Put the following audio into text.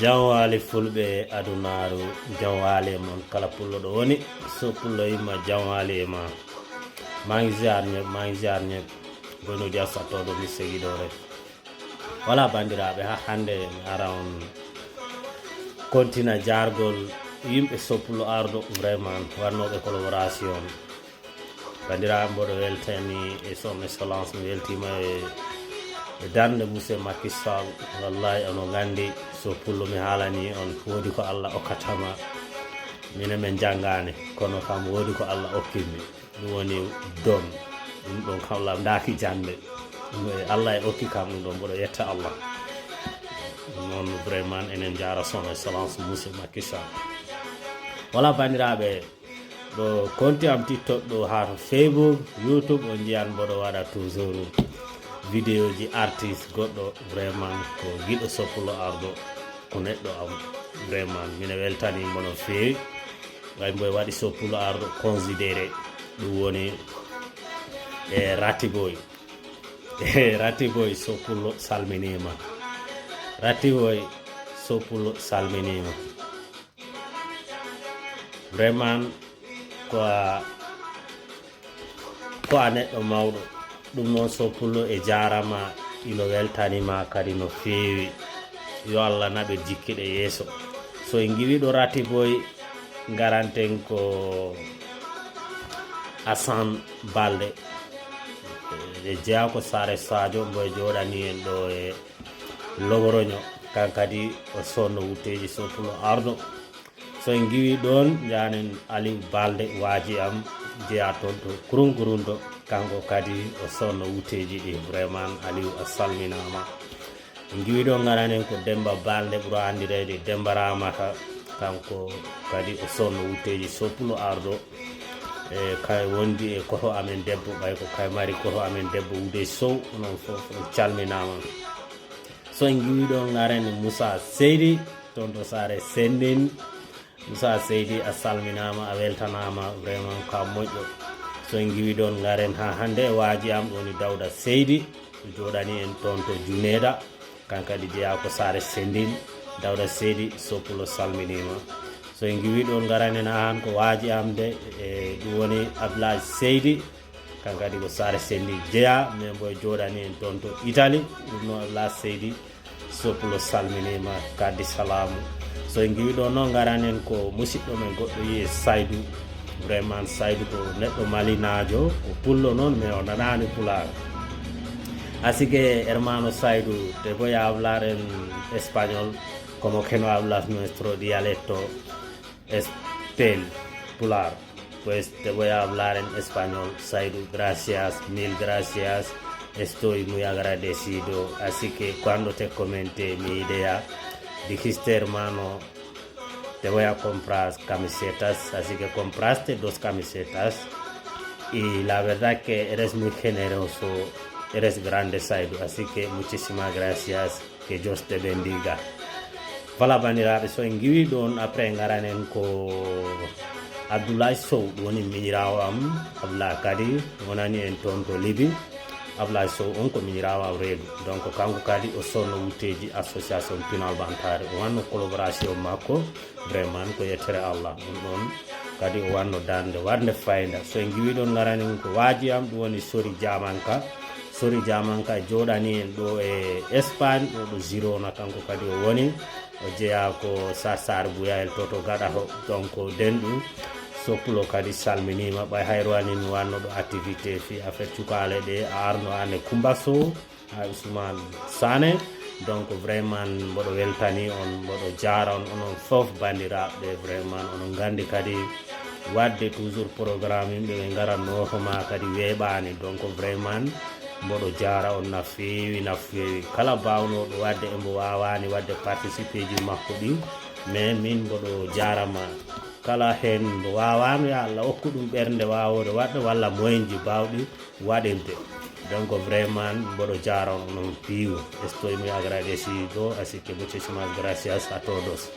Jawwali fulɓe adunaru jawwali mon kala pullo ɗo woni so pullo yimma jawwali e ma mangi ziar ñeb bono dia sattoɗo mi seguiɗore wala bandiraɓe ha hande mi ara on continue jargol yimɓe soppulo ardo vraiment wannoɓe collaboration bandiraɓe mboɗo weltani e son excellence mi weltima e darde monsieur Macky Sall wallahi ono gandi so pullo mi haalani on woodi ko Allah okkatama minen men janggani kono kam woodi ko Allah okkimi ɗum woni don ɗum ɗon kamlam daaki jande Allah e okki kam ɗum ɗon mboɗo yetta Allah noon vraiment enen jara son excellence monsieur Macky Sall wala bandiraɓe ɗo konti am TikTok ɗo ha to Facebook YouTube on jiyan mboɗo waɗa toujours vidéo ji artiste goɗɗo vraiment ko giɗo soppulo ardo ko neɗɗo am vraiment mine weltanimo no fewi way mboy waɗi soppulo ardo considéré ɗum woni e ratiboy soppulo salminima ratiboy soppulo salminima vraiment ko a neɗɗo mawɗo ɗum noon soppulo e jarama ino weltanima kadi no fewi yo Allah naɓe jikkiɗe yeeso so en giwiɗo rati boy garanten ko Assane Balde e jeeya ko Sare Sadio mboye joɗani en ɗo e Logoroño kan kadi o sonno wutteji soppulo ardo so en giwi ɗon janen Aliou Balde waaji am jeeya toon to kurunkurunto kanko kadi o sonno wuteji ɗi vraiment Aliou a salminama giwi ɗo garanen ko Demba Balde ɓuuro andirede Demba Ramata kanko kadi o sonno wuteji soppulo ardo e kay wondi e koto amen debbo ɓay ko kay mari koto amen debbo Wude Sow onon fof on calminama so en giwi ɗo garani Moussa Seydi toon to Sare Sendin Moussa Seydi a salminama a weltanama vraiment ka moƴƴo so en giwi ɗon garen ha hande waaji am ɗoni Dawda Seydi joɗani en toon to Juneda kan kadi jeeya ko Sare Sendin Dawda Seydi soppulo salminima so en giwi ɗon garanen ha han ko waaji am de e ɗum woni Abdoulaye Seydi kan kadi ko Sare Sendin jeeya mais boy joɗani en toon to Italie ɗum noon Abdoulaye Seydi soppulo salminima kaddi salamu so en giwi ɗo noon garanen ko musidɗo men goɗɗo yiye Saydou vraiment Saydou ko neɗɗo malinajo ko pullo noon mais o nanani pular así que hermano Saydou te voy a hablar en español como que no hablas nuestro dialecto pular pues te voy a hablar en español Saydou gracias mil gracias estoy muy agradecido así que cuando te comenté mi idea dijiste hermano te voy a comprar camisetas, así que compraste 2 camisetas y la verdad que eres muy generoso, eres grande Saydou, así que muchísimas gracias, que Dios te bendiga. Voilà bandiraɓe so en giwi ɗon après garanen ko Abdoulaye Sow woni miñirawo am Abdoulaye kadi wonani en toon to Libi Abdoulaye Sow on ko miñirawo am reedu donc kanko kadi o sonno wutteji association pinal bantare o wanno collaboration makko vraiment ko yettere Allah ɗum ɗon kadi o wanno dande wadde fayida so en giwi ɗon garanin ko waaji am ɗum woni Sori Diamanka joɗani en ɗo e Espagne ɗo ɗo Girona kanko kadi o woni o jeeya ko Sar Bouyayel to gaɗa to donc denɗum soppulo kadi salminima ɓay hayrowani mi wanno ɗo activité fi affaire cukale ɗe a arno ane Coumba Sow ha Ousmane Sané donc vraiment mboɗo weltani on mboɗo jara on onon fof bandiraɓe vraiment onon gandi kadi wadde toujours programme yimɓe ɓe garannohoma kadi weeɓani donc vraiment mboɗo jara on no fewi kala bawnoɗo wadde embo wawani wadde participé ji makko ɗi mais min mboɗo jarama kala hen mbo wawano ya Allah hokku ɗum ɓernde wawode wadde walla moyen ji bawɗi waɗirde donc vraiment mboɗo jara on non piwo estoy muy agradecido así que muchísimas gracias a todos